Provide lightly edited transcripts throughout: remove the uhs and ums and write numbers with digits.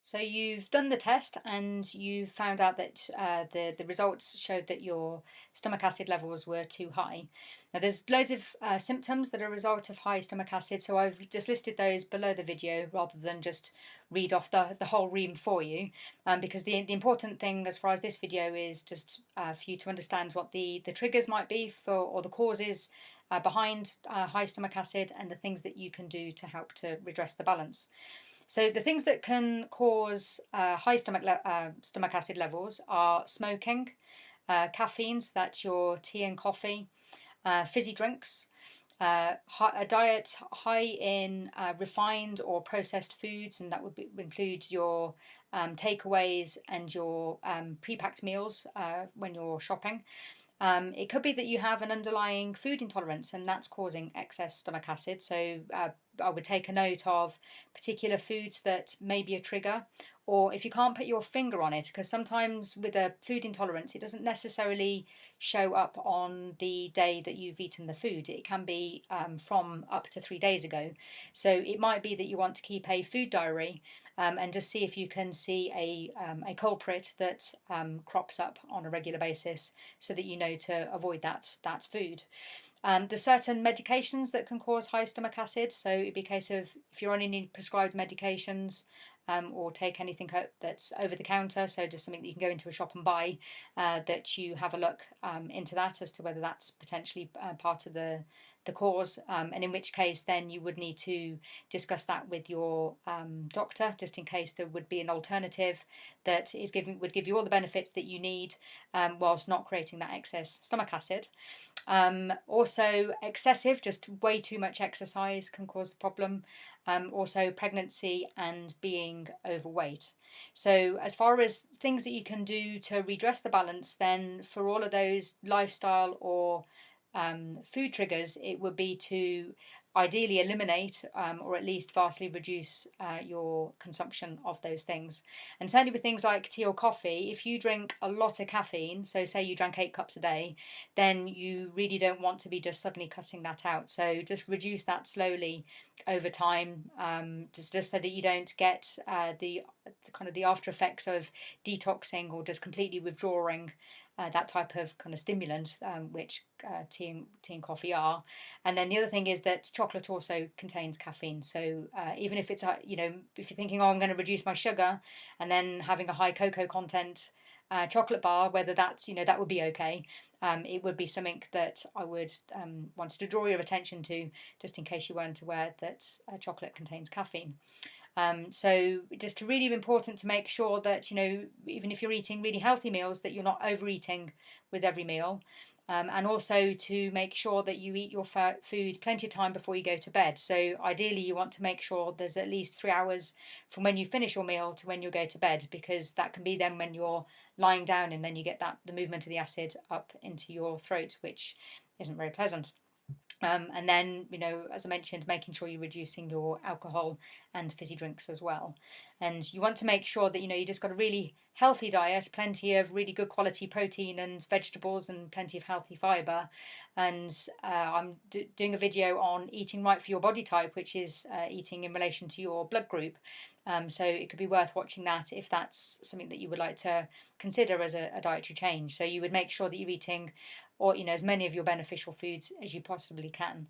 So you've done the test and you found out that the results showed that your stomach acid levels were too high. Now there's loads of symptoms that are a result of high stomach acid, so I've just listed those below the video rather than just read off the whole ream for you, because the important thing as far as this video is just for you to understand what the triggers might be for, or the causes behind high stomach acid, and the things that you can do to help to redress the balance. So the things that can cause high stomach acid levels are smoking, caffeine, so that's your tea and coffee, fizzy drinks, a diet high in refined or processed foods, and that would include your takeaways and your pre-packed meals when you're shopping. It could be that you have an underlying food intolerance and that's causing excess stomach acid. So I would take a note of particular foods that may be a trigger, or if you can't put your finger on it, because sometimes with a food intolerance, it doesn't necessarily show up on the day that you've eaten the food. It can be from up to 3 days ago. So it might be that you want to keep a food diary and just see if you can see a culprit that crops up on a regular basis, so that you know to avoid that food. There's certain medications that can cause high stomach acid, so it'd be a case of if you're on any prescribed medications, or take anything that's over the counter, so just something that you can go into a shop and buy, that you have a look into that as to whether that's potentially part of the cause, and in which case then you would need to discuss that with your doctor, just in case there would be an alternative that would give you all the benefits that you need, whilst not creating that excess stomach acid. Also excessive, just way too much exercise can cause the problem. Also pregnancy and being overweight. So as far as things that you can do to redress the balance, then for all of those lifestyle or food triggers, it would be to ideally eliminate, or at least vastly reduce your consumption of those things. And certainly with things like tea or coffee, if you drink a lot of caffeine, so say you drank 8 cups a day, then you really don't want to be just suddenly cutting that out. So just reduce that slowly over time, just so that you don't get the kind of the after effects of detoxing or just completely withdrawing that type of kind of stimulant, which tea and coffee are. And then the other thing is that chocolate also contains caffeine. So even if it's if you're thinking, oh, I'm going to reduce my sugar, and then having a high cocoa content chocolate bar, whether that's that would be okay. It would be something that I would want to draw your attention to, just in case you weren't aware that chocolate contains caffeine. So just really important to make sure that, even if you're eating really healthy meals, that you're not overeating with every meal. And also to make sure that you eat your food plenty of time before you go to bed. So ideally you want to make sure there's at least 3 hours from when you finish your meal to when you go to bed, because that can be then when you're lying down, and then you get the movement of the acid up into your throat, which isn't very pleasant. And then, as I mentioned, making sure you're reducing your alcohol and fizzy drinks as well. And you want to make sure that, you just got a really healthy diet, plenty of really good quality protein and vegetables, and plenty of healthy fibre. And I'm doing a video on eating right for your body type, which is eating in relation to your blood group. So it could be worth watching that if that's something that you would like to consider as a dietary change. So you would make sure that you're eating, or as many of your beneficial foods as you possibly can.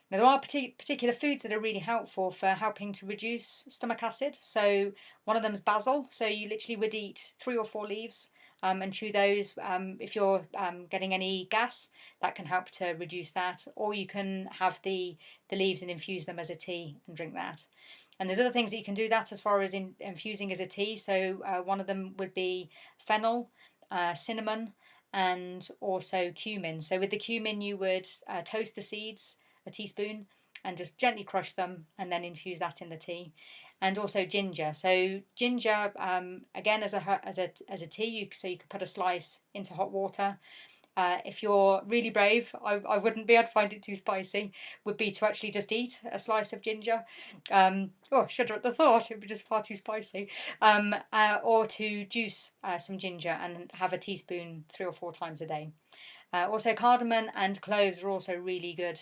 Now, there are particular foods that are really helpful for helping to reduce stomach acid. So one of them is basil. So you literally would eat 3 or 4 leaves and chew those. If you're getting any gas, that can help to reduce that. Or you can have the leaves and infuse them as a tea and drink that. And there's other things that you can do that as far as infusing as a tea. So one of them would be fennel, cinnamon, and also cumin. So with the cumin, you would toast the seeds, a teaspoon, and just gently crush them, and then infuse that in the tea. And also ginger. So ginger, again, as a tea, so you could put a slice into hot water. If you're really brave, I wouldn't be able to find it too spicy, would be to actually just eat a slice of ginger. Shudder at the thought, it would be just far too spicy. Or to juice some ginger and have a teaspoon 3 or 4 times a day. Also, cardamom and cloves are also really good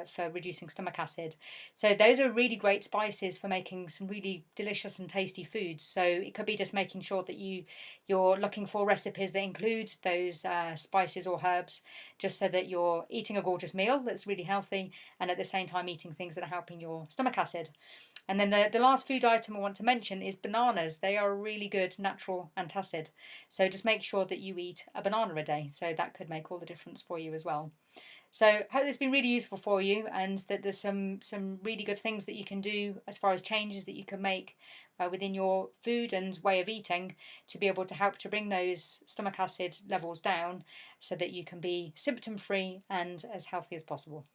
for reducing stomach acid. So those are really great spices for making some really delicious and tasty foods. So it could be just making sure that you're looking for recipes that include those spices or herbs, just so that you're eating a gorgeous meal that's really healthy, and at the same time eating things that are helping your stomach acid. And then the last food item I want to mention is bananas. They are a really good natural antacid. So just make sure that you eat a banana a day. So that could make all the difference for you as well. So I hope this has been really useful for you, and that there's some really good things that you can do as far as changes that you can make within your food and way of eating to be able to help to bring those stomach acid levels down so that you can be symptom free and as healthy as possible.